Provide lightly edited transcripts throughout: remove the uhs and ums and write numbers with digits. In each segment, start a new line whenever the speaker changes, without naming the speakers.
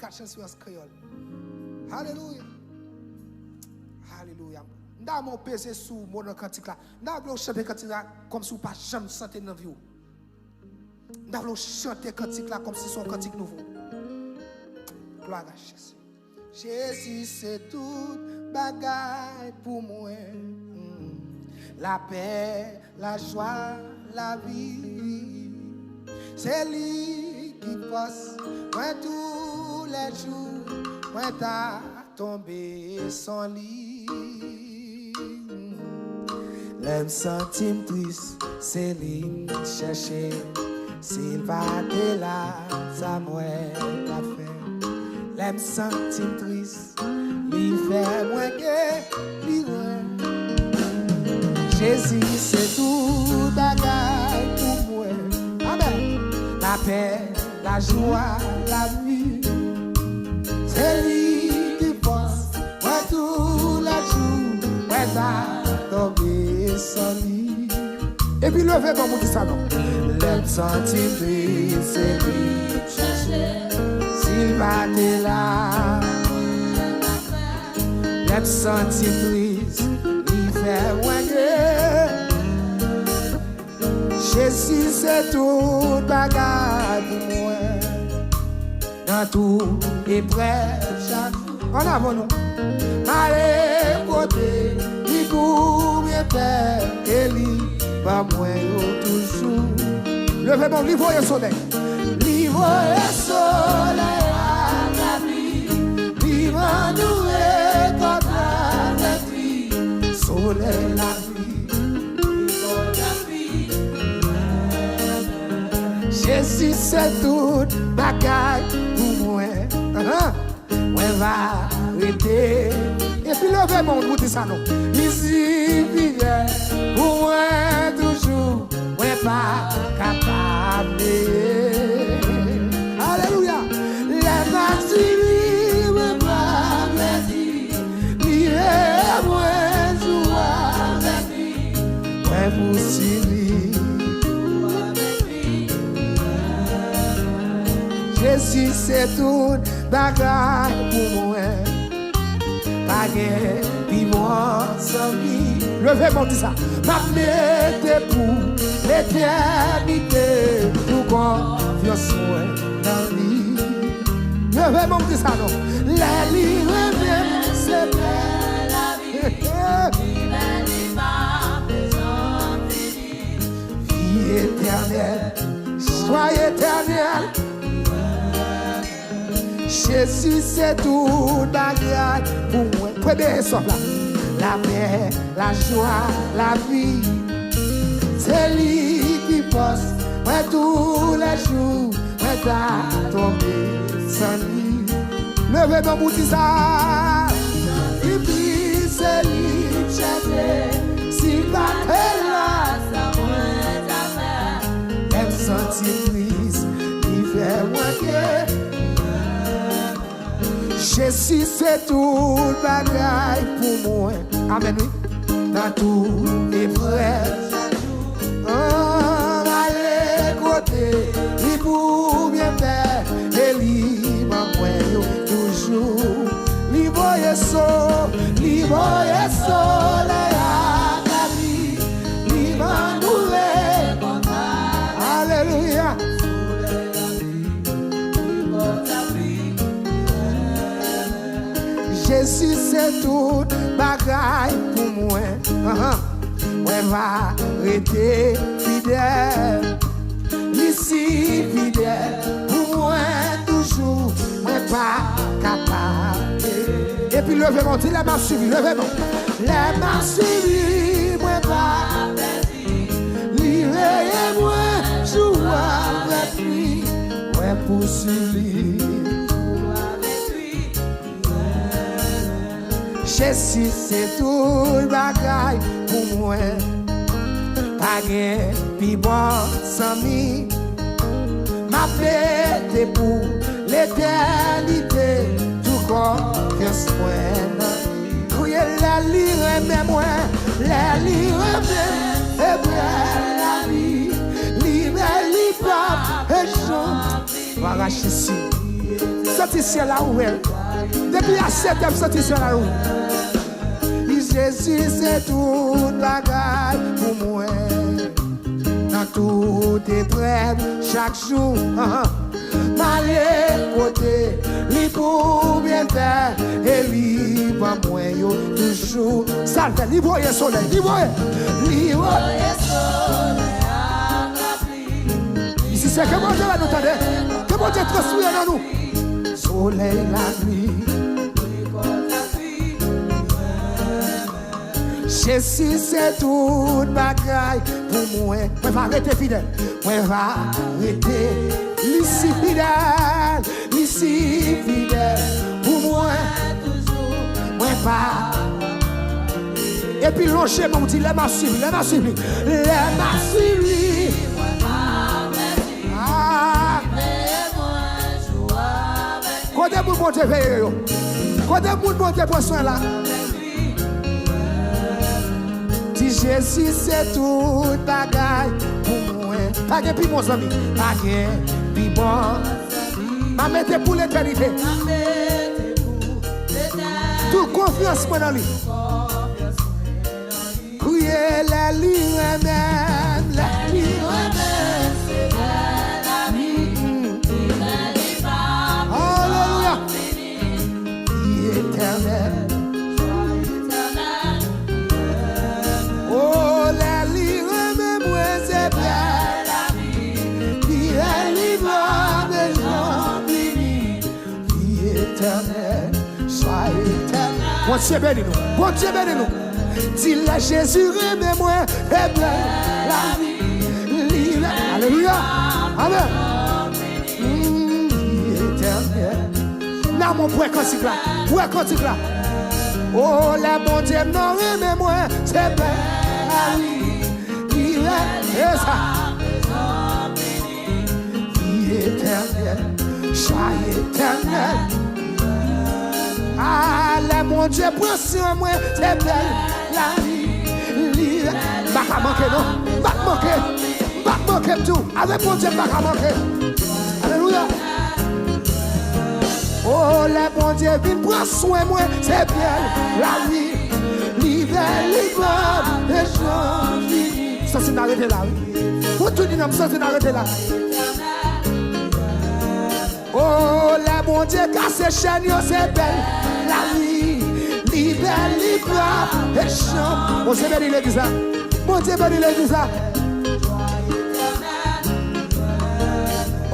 quatre chansons créole. Alléluia. Alléluia. N'a mon pesé sous mon cantique là. N'a pas chanter cantique là comme si vous pas jamais chanter dans vie. N'a pas chanter cantique là comme si son cantique nouveau. Gloire à Jésus. Jésus c'est tout bagaille pour moi. La paix, la joie, la vie. C'est lui qui passe moi tous les jours. Moi t'as tombé sans lit. L'aime sentim triste, c'est lui chercher. S'il va de là, ça mouette à faire. L'aime sentim triste, lui fait moins que lui loin. Jésus c'est tout bagaille pour moi. Amen. La paix, la joie, la vie. C'est lui qui passe moi tous les jours. Moi t'as tombé sans lui. Et puis levez bon pour dire ça non. L'aime sentir triste, c'est lui chercher. S'il va de là. L'aime sentir triste, il fait moins que. Jésus c'est tout bagage pour moi. Dans tout épreuve chaque jour. En avant nous. Allez côté, il court bien père et lui va moi toujours. Levez mon livre et soleil. Livre et soleil à la vie. Livre nous et contre la vie. Soleil la vie. Jésus c'est tout bagaille pour moi. Moi va arrêter. Et puis levez mon vous dit ça non. Ici vient pour moi toujours. Moi pas capable. Alléluia. Les maxi moi pas merci. Lié moi joue avec lui. Moi vous suivre. Jésus c'est tout bagaille pour moi. Pas guère vivant sans vie. Levez mon dit ça. Ma mettez pour l'éternité. Pour confiance moi dans lui. Levez mon dit ça non. La vie revient c'est belle la vie. Vie pas besoin de vie éternelle. Sois éternel. Jésus c'est tout bagage pour moi. Prenez ça là. La paix, la joie, la vie. C'est lui qui passe moi tous les jours. Moi t'as tombé sans lui. Levez mon bout de ça. Et puis c'est lui qui cherche. S'il va là, ça moins à faire. Même sentir triste, il fait moins que. Jésus c'est tout bagaille pour moi. Amen oui. Dans tout épreuve. Allez côté, il pour bien faire. Et il m'a toujours. Il voyait ça, il voyait ça. La vie, il m'a noué. Alléluia. Jésus c'est tout bagaille pour moi. Moi va rester fidèle. Ici fidèle pour moi toujours. Moi pas capable. Et puis levez mon dit la main suivie. Levez mon. La main suivie. Moi pas perdu. Livrez moi joue avec lui. Moi poursuivi. Jésus c'est tout bagaille pour moi. Pas guère puis bon sans mi. Ma fête pour l'éternité. Tout corps que soin. Oui la lire mais moi. La lire mais et bien la vie. Libre, libre et chante. Arrache ici. senti ciel là où elle. Depuis à 7 ans, senti ciel là où. Jésus, c'est toute bagaille pour moi. Dans toute épreuve, chaque jour, m'aller côté, lui pour bien faire, et lui pas moi, toujours. Ça le fait, lui voyait soleil, lui voyait soleil à la pluie. Ici, c'est que mon Dieu va nous tendre, que mon Dieu transmet dans nous. Soleil, la pluie. Jésus, c'est toute bagaille pour moi. Moi, va arrêter fidèle. Moi, va arrêter. Ici fidèle, ici fidèle. Pour moi, toujours. Moi, pas. Et puis, l'enchaînement, on dit, les m'a suivi, les m'a suivi. Les m'a suivi. Ah. Quand est-ce que vous montez veiller? Quand est-ce que vous montez pour soin là? Jésus, c'est toute bagaille pour moi. Pas de plus, mon ami. Pas de plus bon. Ma mettez pour l'éternité. Toute confiance, moi, dans lui. Priez la lire même. La lire même. C'est la vie. Alléluia. Éternel. Oh, la lire même, c'est bien la vie. Qui est libre des gens bénis. Vie éternelle, sois éternel. Bon Dieu bénis nous, bon Dieu bénis nous. Dis-le Jésus, aimez-moi, et bien la vie. Libre, alléluia, amen. Vie éternelle. Là, mon point cantique là, point cantique là. Oh, la bon Dieu, non, aimez-moi, c'est bien. Il est ça. Vie éternelle, sois éternel. Ah, la mon Dieu, prends sur moi, c'est belle la vie. Pas manquer, non? Pas manquer tout. Avec mon Dieu, pas manquer. Alléluia. Oh, la bon Dieu, viens prendre soin de moi, c'est belle la vie. Libre, les gens finis. Ça, c'est d'arrêter là. Vous tout dites, ça, c'est d'arrêter là. Oh, la bon Dieu, casse chaînes, c'est belle la vie. Libre, les gens. On s'est béni l'église. Bon Dieu, béni l'église.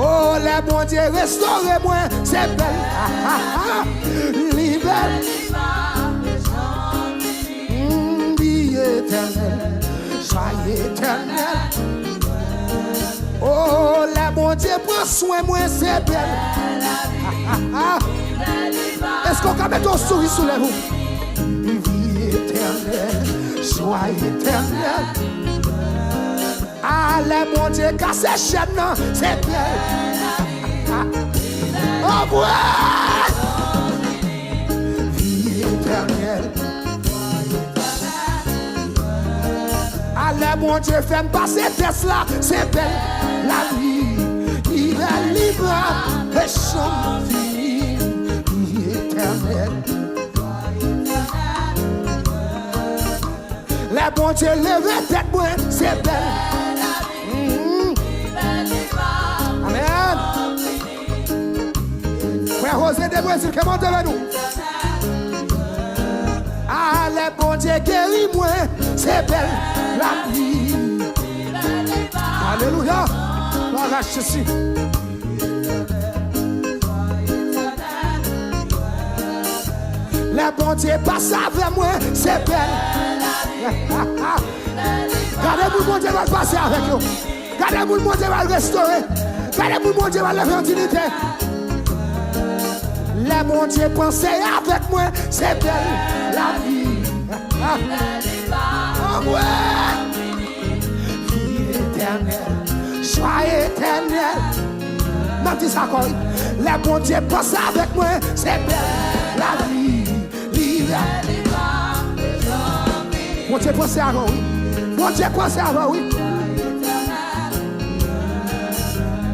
Oh, la bon Dieu, restaurez-moi, c'est belle. Libre, éternel, sois éternel. Oh, la bon Dieu, prends soin de moi, c'est belle. Est-ce qu'on peut mettre un sourire sous les roues? Vie éternelle, sois éternel. Ah, la bon Dieu, casse les chaînes, c'est belle. Oh, ouais. Vie éternelle. Allez, mon Dieu, fais-moi passer test là, c'est belle la vie. Il est libre, et chante fini, éternel. Les bon Dieu, levez tête, moi, c'est belle. Amen. Frère José de Brésil, comment devez nous? Allez, bon Dieu, guéris-moi, c'est belle la vie. Alléluia. On arrache ceci. Le bon Dieu passe avec moi, c'est belle. Regardez-vous, mon Dieu va passer avec nous. Regardez-vous, mon Dieu va le restaurer. Regardez-vous, mon Dieu va lever en dignité. Le bon Dieu pense avec moi, c'est belle la vie. Oh, ouais. Vie éternelle, sois éternel. Même dis ça encore. Le bon Dieu pense avec moi, c'est belle la vie. Mon Dieu pense avant, oui. Mon Dieu pense avant, oui.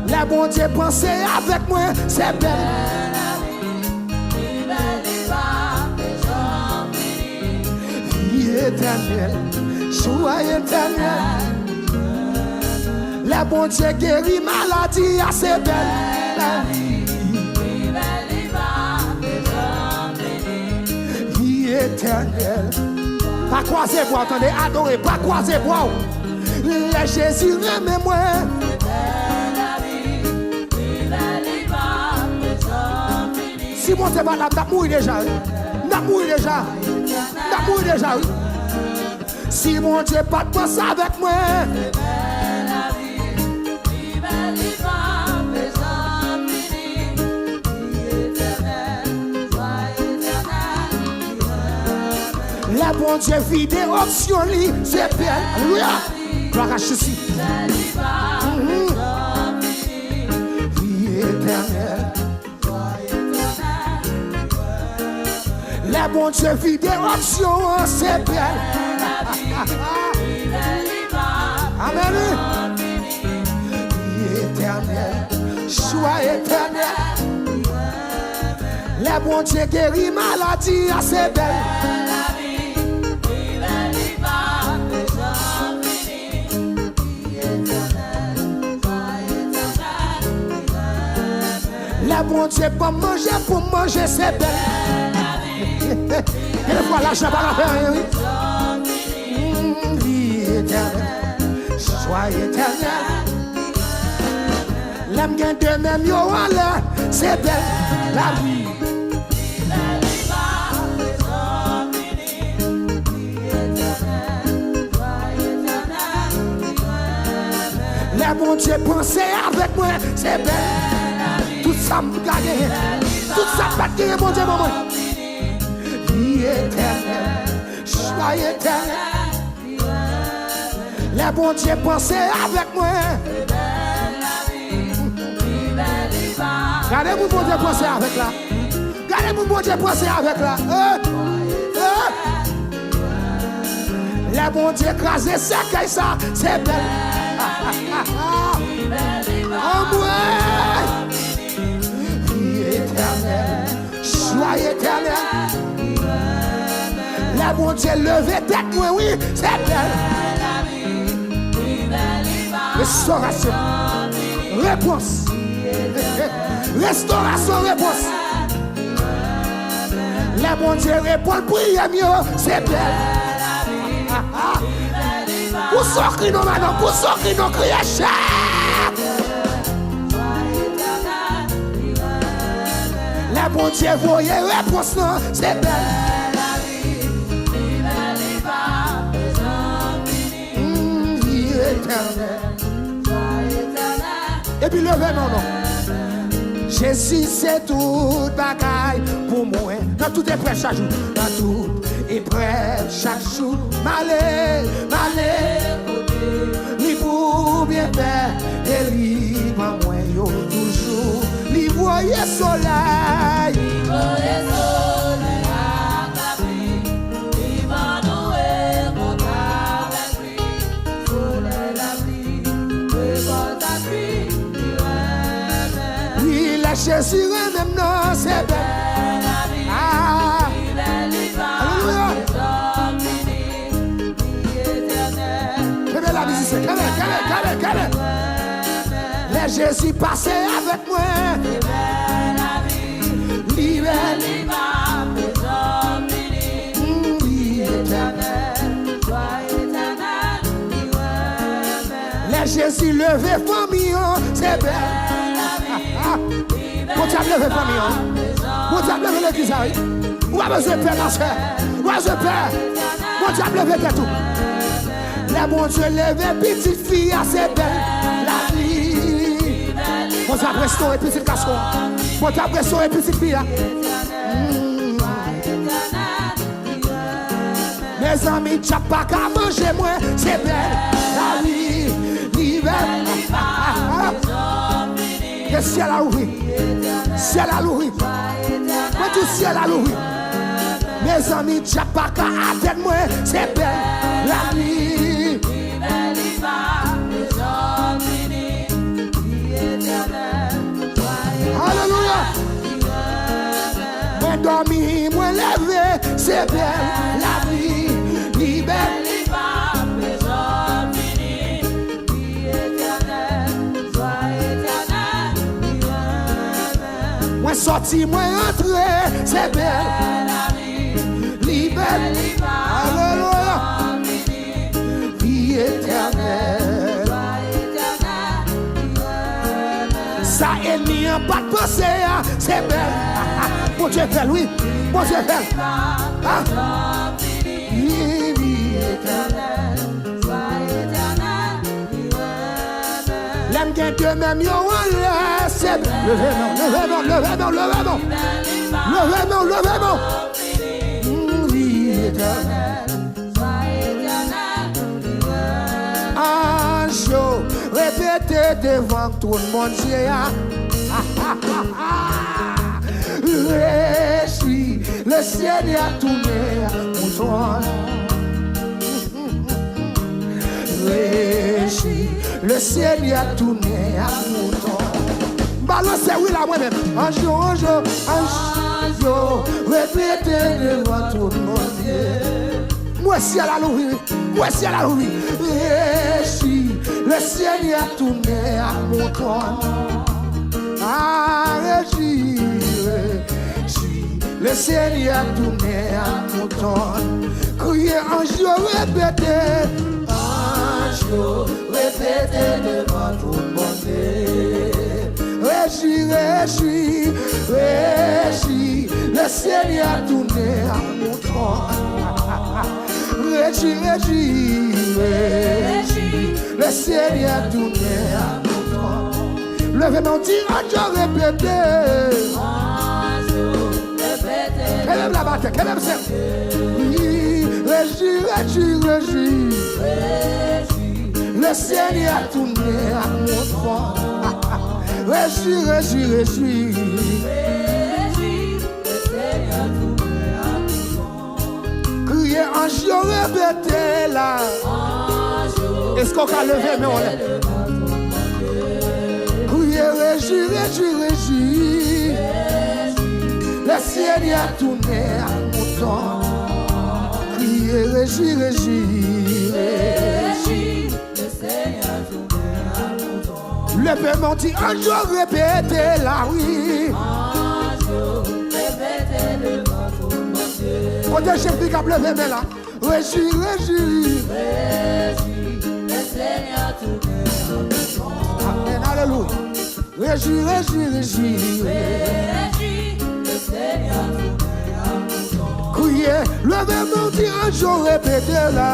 Le bon Dieu pense avec moi, c'est belle. éternelle, joie éternelle. Les bons Dieu guérit maladie, assez belle la vie. Vie éternelle. Pas croiser bois, attendez, adorer, pas croiser bois. Les Jésus remet moi. Si mon Dieu va là, t'as mouru déjà. T'as mouru déjà. T'as mouru déjà. Si mon Dieu pas de penser avec moi. La bon Dieu vide option li, c'est belle. Alléluia. Gloire à Jésus. Vie éternelle. La bon Dieu vide option, c'est belle. Amen. Vie éternelle. Joie éternelle. La bon Dieu guérit maladie, c'est belle. La bon Dieu pour manger, c'est belle. Et le fois l'argent par la faire, oui. Vie éternelle, joie éternelle. L'âme gagne de même, yo, allez, c'est belle, la vie. La bon Dieu pensez avec moi, c'est belle. Tout ça me gagne, tout ça pas gagner, mon Dieu, maman. Vie éternelle, joie éternelle. Les bon Dieu pensez avec moi. Regardez mon bon Dieu penser avec là. Regardez mon bon Dieu penser avec là. Les bon Dieu écraser cercueil ça, c'est belle. Oh moi. Joie éternelle. La bon Dieu levé tête, moi, oui, c'est belle. Restauration. Réponse. Restauration, réponse. La bon Dieu répond, prière mieux, c'est belle. Pour sortir nos madame, pour sortir nos criages. La bon Dieu voyez réponse non, c'est belle. Vie éternelle. Et puis levez non. Jésus c'est tout bagaille pour moi. Dans tout est prêt chaque jour. Dans tout est prêt chaque jour. Malé, li pour bien faire. Et li pas moins yo toujours. Li voyez soleil. Li voyez soleil à la vie. Li va nous avec lui. Soleil la vie. Révolte à lui. Oui, la Jésus même non, c'est belle. Ah. Alléluia. La musique, calme. Les Jésus passé avec moi. Libère, les Jésus levé famille, c'est belle. Mon Dieu levé famille. Mon Dieu levé l'église. Où a besoin de paix, ma soeur? Où a besoin de paix? Mon Dieu levé tout. La bon Dieu levé petite fille assez belle. La vie. Mon Dieu restauré petite casson. Mon Dieu restauré petite fille. Mes amis, tu n'as pas qu'à manger moi. C'est belle. La vie. L'hiver. Le ciel a ouvert. Ciel a ouvert. Moi tout ciel a ouvert. Mes amis, tu n'as pas qu'à attendre moi. C'est belle. La vie. Alléluia. Moi dormi, moi levé, c'est belle la vie. sorti, moi entré, c'est belle. Liberté, alléluia. Vie éternelle. Ça ennemi pas de pensée, c'est belle. Bon Dieu fait, oui. Bon Dieu fait. Vie éternelle. L'aime qu'un Dieu même, yo, c'est belle. Levez-moi. Vie éternelle. Ange, répétez devant tout le monde, réjouis, le Seigneur a tourné mon trône. Réjouis, le Seigneur a tourné à mon trône. Balancez, oui, là, moi-même. Ange, répétez devant tout le monde. Moi, si elle a l'ouvri, réjouis, le Seigneur a tourné à mon trône. Réjouis, le Seigneur a tourné à mon trône. Criez, ange, répétez devant tout le monde. Réjouis, le Seigneur a tourné à mon trône. Réjouis, le Seigneur a tourné à mon trône. Levez-moi, dis, ange, répétez. Quelle est la bataille? Quelle est la bataille? Réjouis. Le Seigneur a tourné à mon trône. Réjouis. Le Seigneur a tourné à mon trône. Criez, ange, répétez là. Est-ce qu'on peut lever, mais on est? Criez, réjouis. Le Seigneur a tourné à mon trône. Criez, réjouis. Le Seigneur a tourné à mon trône. Levez-moi, dit, ange, répétez là, oui. Répétez devant tout le monde. Quand chef de cap, levez-moi là. Réjouis. Le Seigneur a tourné à mon trône. Amen, alléluia. Réjouis. Le Seigneur a tourné à mon trône. Criez, levez-moi, dit, ange, répétez là.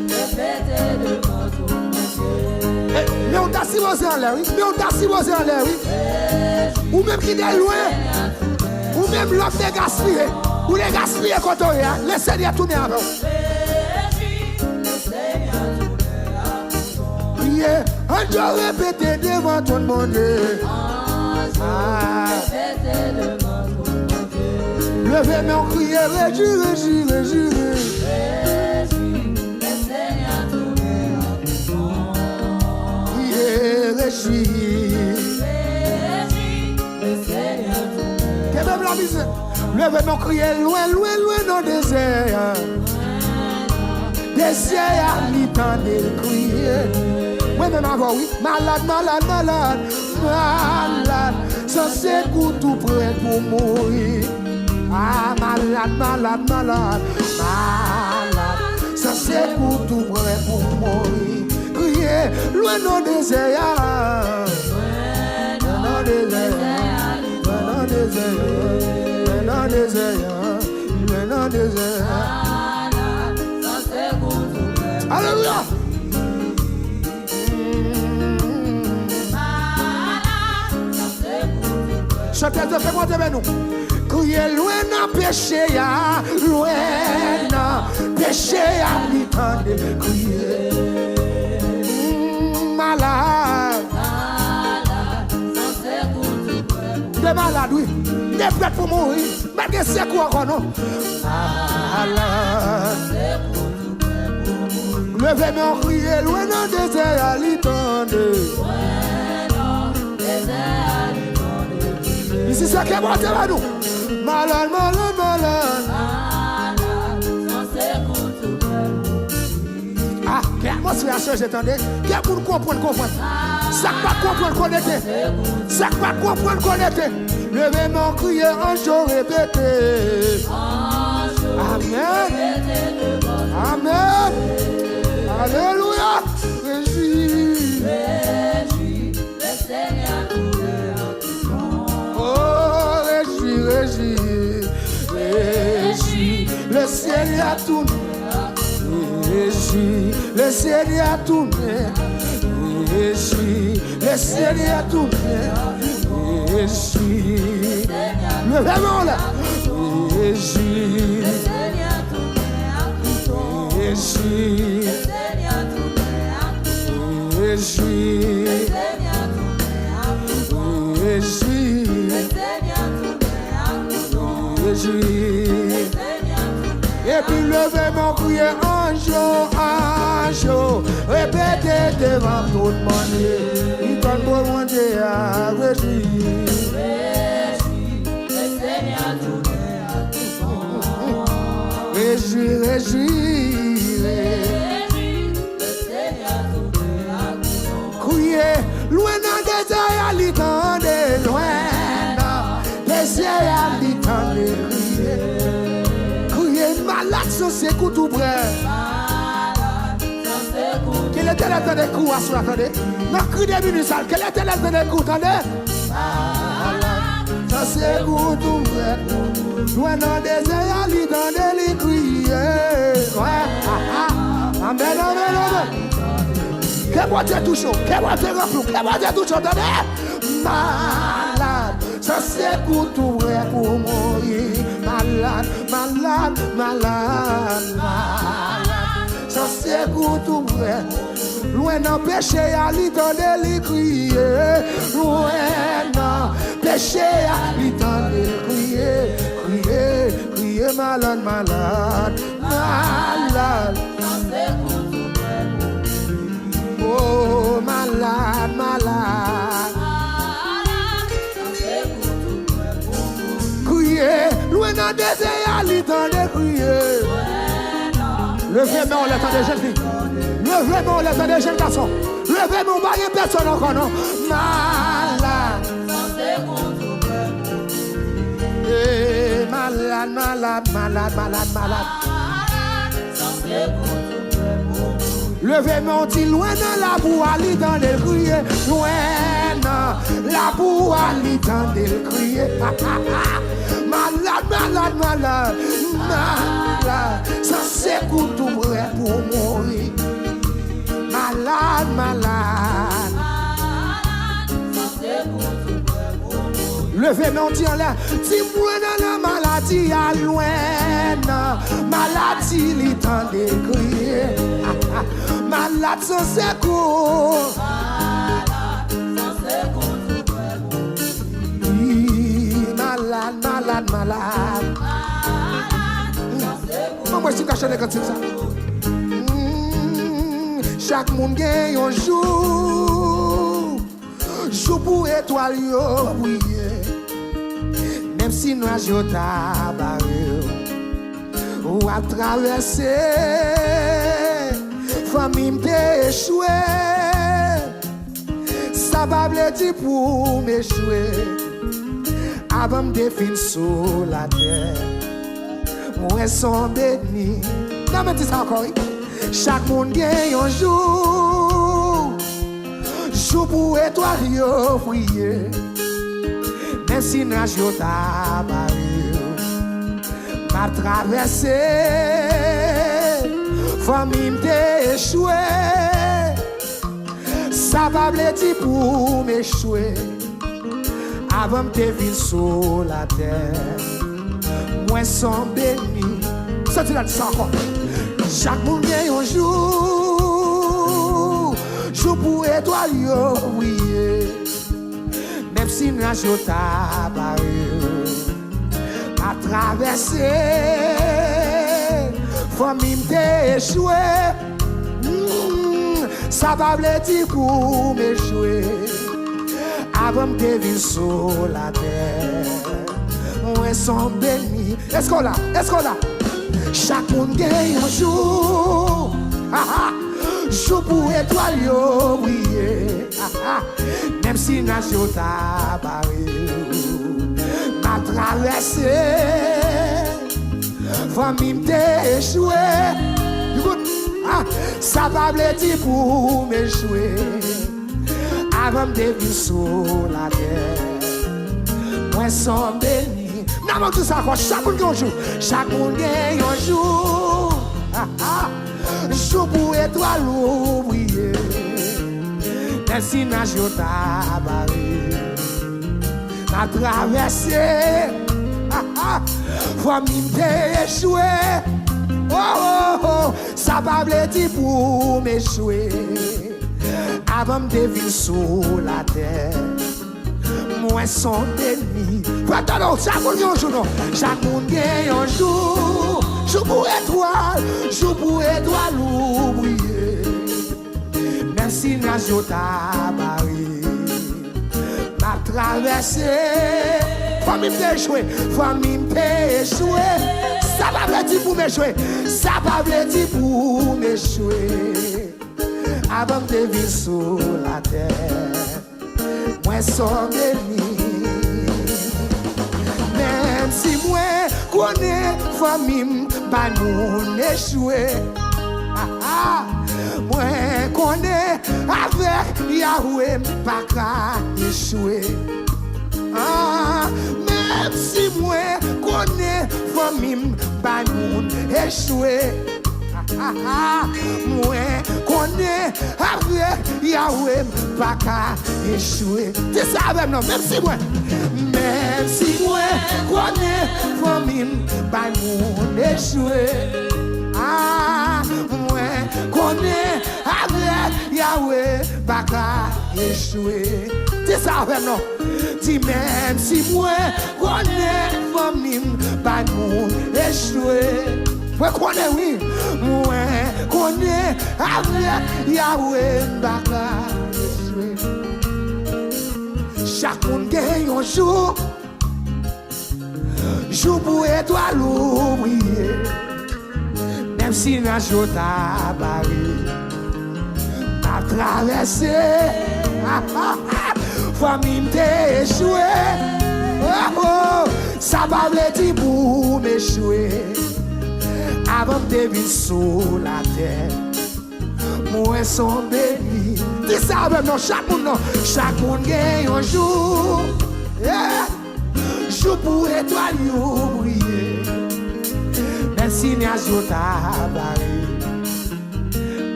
Répétez devant tout le monde. Mais on t'a si en l'air, oui. Ou même qui est loin. Ou même l'autre est gaspillé. Ou les gaspillés quand on est. Le Seigneur tourne avant. Priez, ange, répétez devant tout le monde. Levez-moi, criez, réjouis. Levez-moi, criez loin dans le désert. Désert, il t'en est crié. Moi-même avant, oui. Malade. Sans secours tout prêt pour mourir. Malade. Sans secours tout prêt pour mourir. Criez loin dans le désert. Alléluia. Chantez, fais-moi de nous. Criez loin dans péché, loin dans péché, l'itande. Criez malade. Des malades, oui. Des prêts pour mourir. Mais des secours encore, non? Levez-moi, criez loin dans le désert, l'itande. Ici, c'est qui est bon, c'est nous. Malade. Ah, quelle atmosphère a changé, attendez. Quel pour nous comprendre. Ça pas comprendre connecté. Ça pas comprendre connecté. Levez mon crier un jour répété. Amen. Amen. Alléluia. Réjouis.
Le Seigneur nous
oh, réjouis, réjouis. Réjouis. Le Seigneur a tourné. Réjouis. Le Seigneur a tourné. Réjouis. Le Seigneur a tourné. Réjouis. Levez-moi là. Réjouis. Réjouis. Réjouis. Réjouis. Réjouis. Et puis levez mon crier un jour, répétez devant tout le monde. Il donne pour mon Dieu à réjouir. Réjouis, réjouis. Criez, loin dans des airs, il tendez, loin dans des airs, il tendez, criez. Criez, malade sans ses coups tout près. Quel était l'état des coups à soi, attendez? Non, cri des minutes sales, quel était l'état des coups, attendez? Sans ses coups tout près. Loin dans des airs, il tendez, il criez. Ouais, amen, amen, amen. Que moi Dieu touche, que moi Dieu remplit, que moi Dieu touche, attendez. Malade, ça c'est pour tout vrai pour mourir. Malade, malade, malade, malade, ça c'est pour tout vrai. Loin dans péché, il tendait, il crier. Loin dans péché, il tendait, il crier. Crier, crier, malade, malade, malade. Oh, malade, malade. Crier, loin dans des airs, il tendait crier. Levez-moi, on l'attend des jeunes filles. Levez-moi, on l'attend des jeunes garçons. Levez-moi, on va y personne encore, non? Malade. Eh, malade, malade, malade, malade, malade. Levez mon petit loin dans la boue, il dans le crier. Loin dans la boue, il dans le crier. Malade, malade, malade, malade. Ça c'est pour tout vrai pour mourir. Malade, malade. Levez mon petit là. Si vous dans la maladie, à loin dans maladie, il dans le crier. Malade sans secours. Malade, malade, malade. Moi, je suis caché comme ça. Chaque monde gagne un jour. Jour pour étoile, briller. Même si nous avons tabaré ou à traverser. Famille m'te échoué, ça va dire pour m'échouer. Avant de finir sur la terre, moi son béni. Non mais dis ça encore. Chaque monde gagne un jour, jour pour étoile yo briller. Même si nage yo tabaré, m'a traversé. Famille m'te échoué, ça va dire pour m'échouer. Avant de vivre sur la terre, moi son béni. Ça tu l'as dit ça encore. Chaque monde gagne un jour, jour pour étoile yo briller. Même si nage yo tabaré, m'a traversé. Famille m'te échoué, ça va dire pour m'échouer. Avant de vivre sur la terre, moi son béni. Est-ce qu'on l'a? Est-ce qu'on l'a? Chaque monde gagne un jour, Jou pour étoile yo briller. Même si nation t'a barré, m'a traversé. Famille m'te échoué. Ça va blêtir pour m'échouer. Avant de vivre sur la terre, moi sans béni. Non, tout ça, chaque monde un jour. Chaque monde gagne un jour. Jour pour étoile ou briller. Même si nation t'a barré, m'a traversé. Famille m'te échoué. Oh, oh, oh, ça va blêtir pour m'échouer. Avant de vivre sur la terre, moi sans déni. Attends, chaque monde gagne un jour, chaque monde gagne un jour. Jour pour étoile ou briller. Même si nation t'a barré, m'a traversé. Famille m'échoué, famille m'échoué. Ça va blêtir pour m'échouer, ça va blêtir pour m'échouer. Avant de vivre sur la terre, moi sans béni. Même si moi connais famille, pas nous échoué. Moi connais avec Yahweh, pas qu'à échouer. Même si moi connais famille, pas nous échoué. Moi connais avec Yahweh, pas qu'à échouer. C'est ça avec nous, même si moi connais famille, pas nous échoué. Moi connais avec Yahweh, pas qu'à échouer. C'est ça avec nous. Dis même si moi connais famille, pas nous échoué. Moi connais oui, moi connais avec Yahweh, pas qu'à échouer. Chaque monde gagne un jour, jour pour étoile ou briller. Même si la joie t'a barré, m'a traversé. Famille m'te échoué. Oh, oh, ça va blêtir pour m'échouer. Avant de vivre sur la terre, moi sans béni. Dis ça avec nous, chaque monde gagne un jour. Yeah. Jour pour étoile ou briller. Même si la joie t'a barré,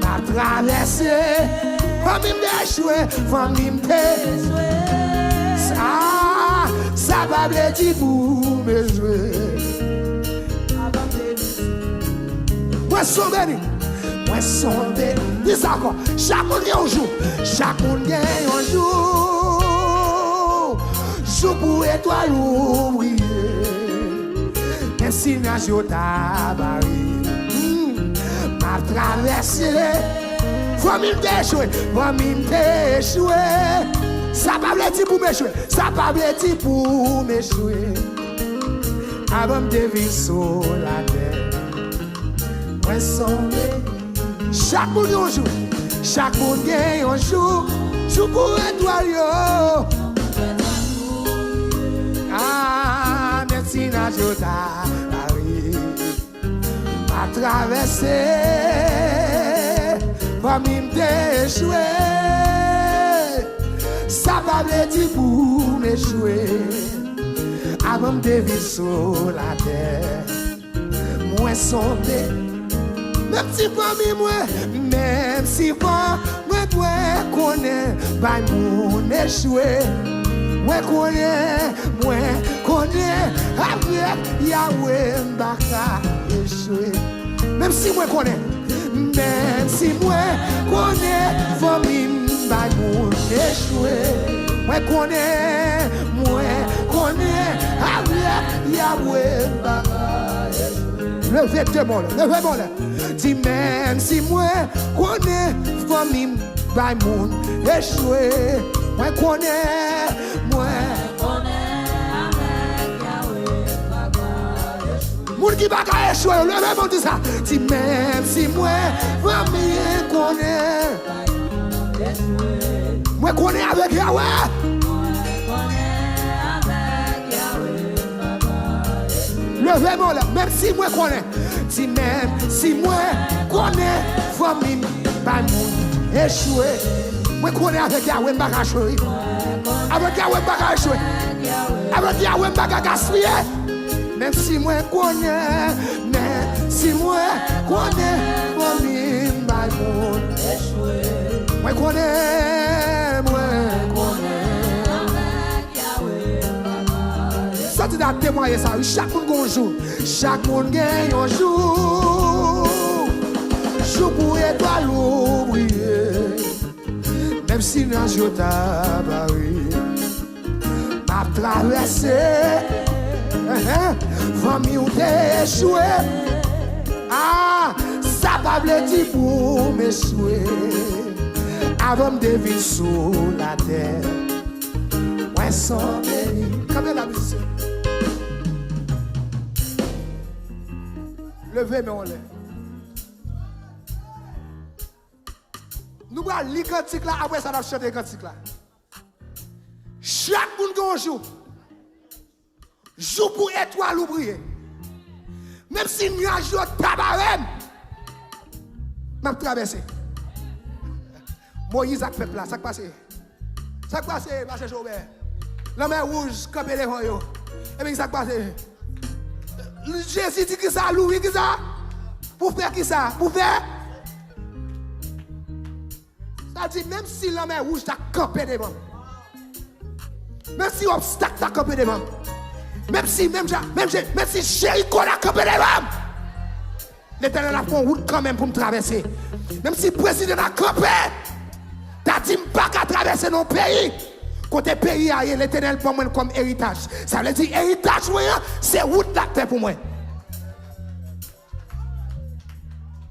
m'a traversé. Famille m'échoué, famille m'échoué. Ça va blêtir pour m'échouer. Moi son béni, moi son béni. Dis ça encore, chaque monde gagne un jour, chaque monde gagne un jour. Jour pour étoile ou briller. Même si la joie t'a barré, m'a traversé. Famille m'échoué, famille m'échoué. Ça va blêtir pour m'échouer, ça va blêtir pour m'échouer. Avant de vivre sur la terre, moi sans béni. Chaque monde un jour, chaque monde gagne un jour. Jour pour étoile yo. Merci na jota à traverser. Famille m'échoué. Ça va blêtir pour m'échouer. Avant de vivre sur la terre, moi sans béni. Même si famille moi, même si moi connais pas mon échoué. Moi connais avec Yahweh m'baka échoué. Même si moi connais famille m'ba mon échoué. Moi connais avec Yahweh m'baka échoué. Levez-moi là. Dis même si moi connais famille m'ba mon échoué. Moi connais avec Yahweh m'baka échoué. Pour qui va échouer, levez-moi dit ça. Dis même si moi, famille connaît. Moi connais avec Yahweh. Levez-moi là, même si moi connais. Dis même si moi connais, famille, pas moun échoué. Moi connais avec Yahweh, pas échoué. Avec Yahweh, pas échoué. Avec Yahweh, pas gaspiller. Même si moi connais, mais si moi connais, famille, pas moun échoué. Moi connais, ça tu dois témoigner ça. Chaque monde a un jour. Chaque monde gagne un jour. Jour pour étoile briller. Même si dans je t'abarre, m'a traversé. Famille ou t'es échoué. Ah, ça va me dire pour m'échouer. Avant de vivre sous la terre. Moi sans béni. Comme la musique. Levez mes olés. Nous allons lire le cantique là, après ça va chanter le cantique là. Chaque monde qui joue, joue pour étoile ou briller. Même si nuage est tabarem, m'a traversé. Moïse a peuple là, ça qui passe. Ça qui passe, Pasteur Jobert. La mer rouge, campé devant yo. Et puis ça qui passe. Jésus dit que ça, Louis, que ça? Pour faire qui ça? Pour faire? Ça dit, même si la mer rouge t'a campé devant. Même si l'obstacle t'a campé devant. Même si Jéricho t'a campé devant. L'Éternel a fait une route quand même pour me traverser. Même si le président a campé, t'as dit pas qu'à traverser nos pays. Côté pays, l'Éternel pour moi comme héritage. Ça veut dire héritage, c'est route la terre pour moi.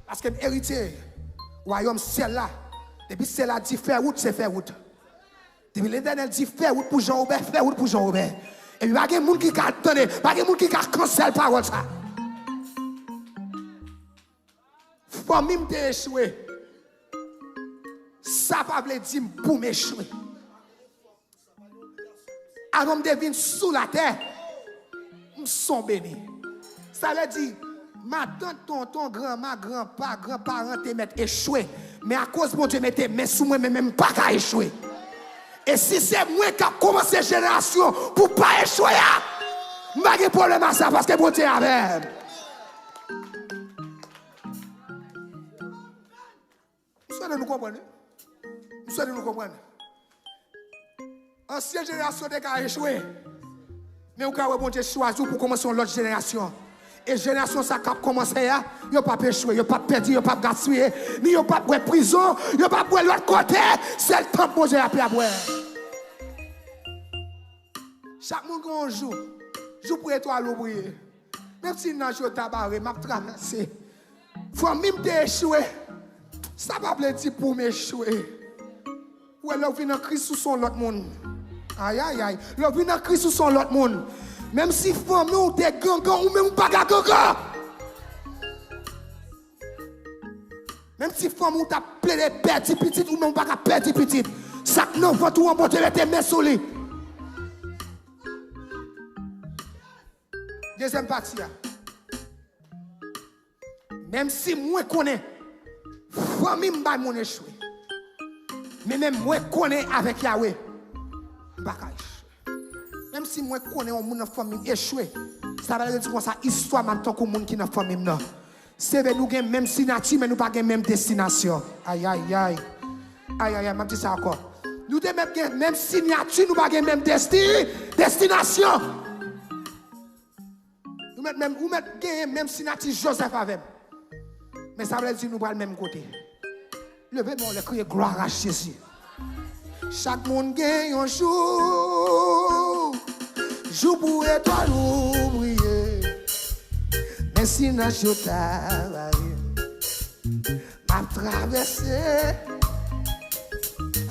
Parce que héritier, royaume c'est là. Depuis c'est là dit faire route, c'est faire route. Depuis l'Éternel dit faire route pour Jean-Robert, faire route pour Jean-Robert. Et puis il n'y a pas de monde qui a attendé, pas de monde qui a cancellé parole ça. Famille m'a échoué. Ça va veut dire pour m'échouer. Avant de venir sous la terre, nous sommes bénis. Ça veut dire, ma tante, tonton, grand-mère, grand-père, grand-parent te mettent échoué. Mais à cause de mon Dieu, mettez mais sous moi, même pas qu'à échouer. Et si c'est moi qui a commencé la génération pour ne pas échouer, je n'ai pas de problème à ça parce que mon Dieu est avec. Vous savez, nous comprenons. Vous savez, nous comprenons. Ancienne génération a échoué. Mais vous avez bon Dieu choisi pour commencer l'autre génération. Et génération ça a commencé, il n'y a pas échoué, il n'y a pas perdu, il n'y a pas gaspillé, il n'y a pas de prison, il n'y a pas de l'autre côté. C'est le temps pour Dieu à boire. Chaque monde qu'on joue pour étoile ou briller. Même si dans le tabaré, m'a traversé. Faut même échouer. Ça va me dire pour m'échouer. Ou alors vient en Christ sous son l'autre monde. Aïe aïe aïe. Là vient en Christ sous son l'autre monde. Même si femme ou des gangan ou même pas gangan. Même si femme ou t'a plein de perdre petite ou même pas perdre petite. Ça non va tout emporter les tes mains sur lui. Deuxième partie. Même si moi connais famille m'a mon échoué. Mais même moi connais avec Yahweh. Même si moi connais un monde dans famille échoué, ça veut dire que ça histoire maintenant que monde qui dans famille non. C'est nous gagne même signature mais nous pas gagne même destination. Aïe aïe aïe. Aïe aïe, m'a dit ça encore. Nous de même signature nous pas gagne même destination. Nous mettons même signature Joseph avec. Mais ça veut dire que nous pas le même côté. Levez-moi le crier gloire à Jésus. Chaque monde gagne un jour. Jour pour étoile ou briller. Mais si n'a pas m'a traversé.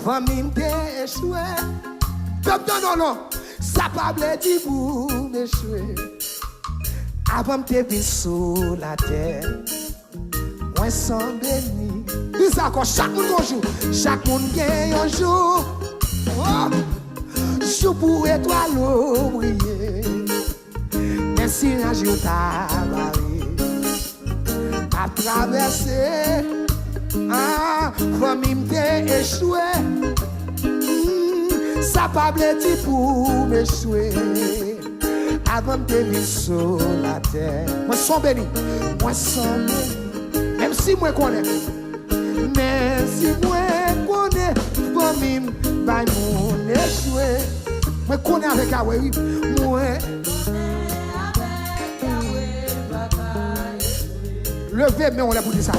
Famille m'a échoué. Non. Ça pas blé dit pour m'échouer. Avant de te vivre sous la terre, moi sans béni. Dis ça encore, chaque monde un jour, chaque monde gagne un jour. Oh, jour pour étoile briller. Merci à Dieu t'a à traverser. Ah, famille m't'a échoué. Ça pas blêti pour m'échouer. Avant de vivre sur la terre, moi sans béni, moi sans béni. Même si moi connais, même si moi connais, famille va mon échoué. Moi connais avec Yahweh, moi. Levez, mais on l'a pour dire ça.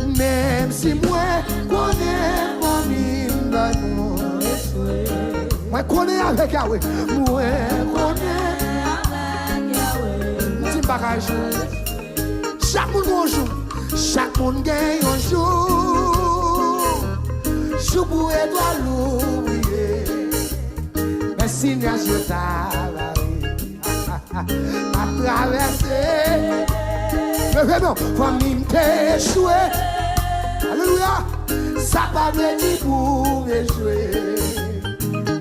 Même si moi connais, famille va mon échoué. Moi connais avec Yahweh, moi connais. Bagage. Chaque monde un jour, chaque monde gagne un jour. Jour pour étoile oublié. Merci à Dieu à traverser. Mais vraiment, famille t'es échoué. Alléluia. Ça pas béni pour échouer.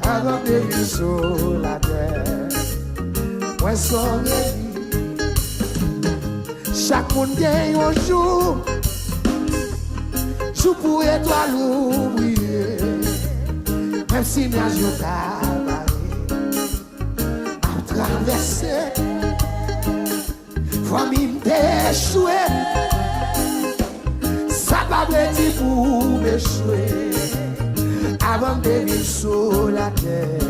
Avant de vivre sur la terre. Moi sans béni. Chaque monde gagne un jour. Jour pour étoile oublié. Même si n'a Dieu à traverser. Famille m'échoué. Ça va béni pour m'échouer. Avant de vivre sur la terre.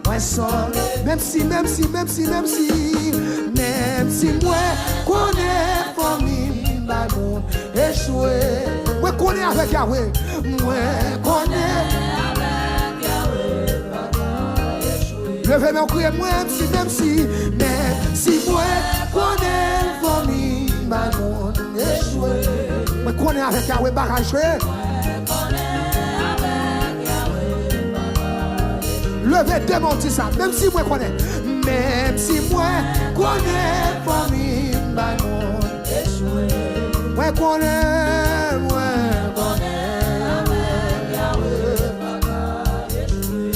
Moi sans, même si moi connais famille, bah mon échoué. Moi connais avec Yahweh, moi connais avec Yahweh, levez mon cri, même si moi connais famille, bah mon échoué. Moi connais avec Yahweh, barrage. Levez, démonter ça, même si moi connais. Même si moi connais famille, bah non échoué. Moi connais avec Yahweh,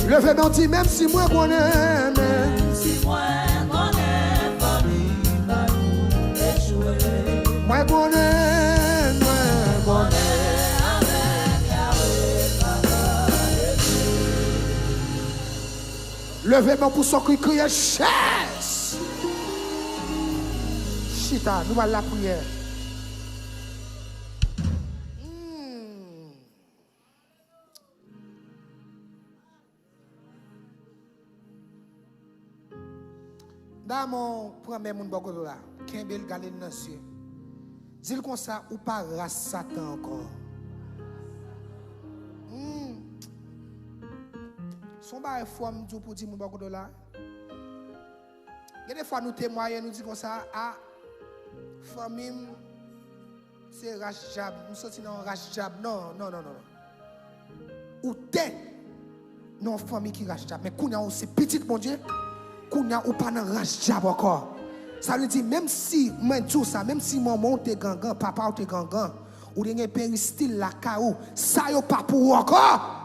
levez, démonter, même si moi connais. Même si moi connais famille, bah non échoué. Moi connais. Levez-moi pour son cri, crier chasse. Chita, nous allons la prière. Dans mon premier monde beaucoup là, Kembel Galil Nancier. Dis-le comme ça, ou pas race Satan encore. Son bar fois me pour dire mon beaucoup de là. Il y a des fois nous témoignons, nous disons comme ça, ah, famille, c'est rachab, nous sommes dans rachab, non. Ou t'es non famille qui rachab, mais qu'on a aussi petite mon Dieu, qu'on a ou pas dans rachab encore. Ça veut dire même si moi tout ça, même si maman te gangan, papa te gangan, ou des péristyle la caou, ça yo pas pour encore.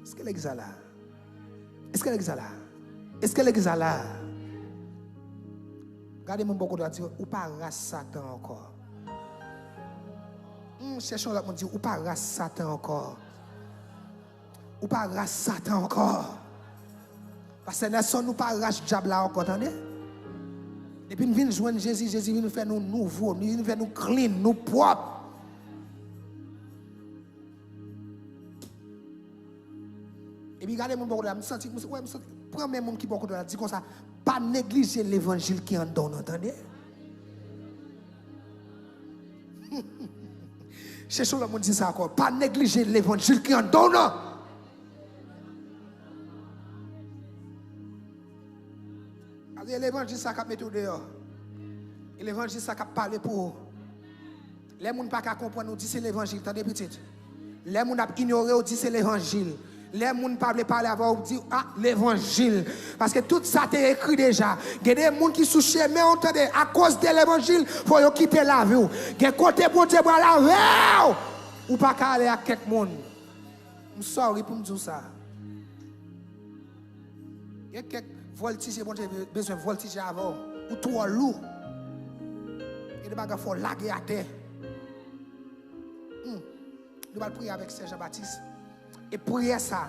Est-ce qu'elle exhala? Est-ce qu'elle exhala? Est-ce qu'elle exhala? Regardez-moi beaucoup de dire, ou pas race Satan encore. Cherchons là, on dit, ou pas race Satan encore. Ou pas race Satan encore. Parce que nous nous pas race diable là encore, attendez? Depuis nous venons joindre Jésus, Jésus vient nous faire nous nouveaux, nous vient nous clean, nous propres. Et puis regardez mon beaucoup de là, je sens premier monde qui beaucoup de là dit comme ça, pas négliger l'évangile qui en donne, entendez? Cherchons le monde dit ça encore, pas négliger l'évangile qui en donne. L'évangile ça qui met dehors. Et l'évangile ça qui parle pour. Les gens pas comprendre nous dit c'est l'évangile, attendez petite. Les gens ont ignoré, dit c'est l'évangile. Les gens ne parlent pas avant ou dire ah l'évangile parce que tout ça t'est écrit déjà. Il y a des gens qui sont chez mais entendez à cause de l'évangile faut yo quitter la vie. Il y a côté bon Dieu pour la vie ou pas aller à quelques monde. I'm sorry pour me dire ça. Il y a quelques voltiges bon Dieu besoin voltiger avant ou trop lourd. Il y a des bagages faut laguer à terre. Nous allons prier avec Saint Jean-Baptiste. Et prier ça.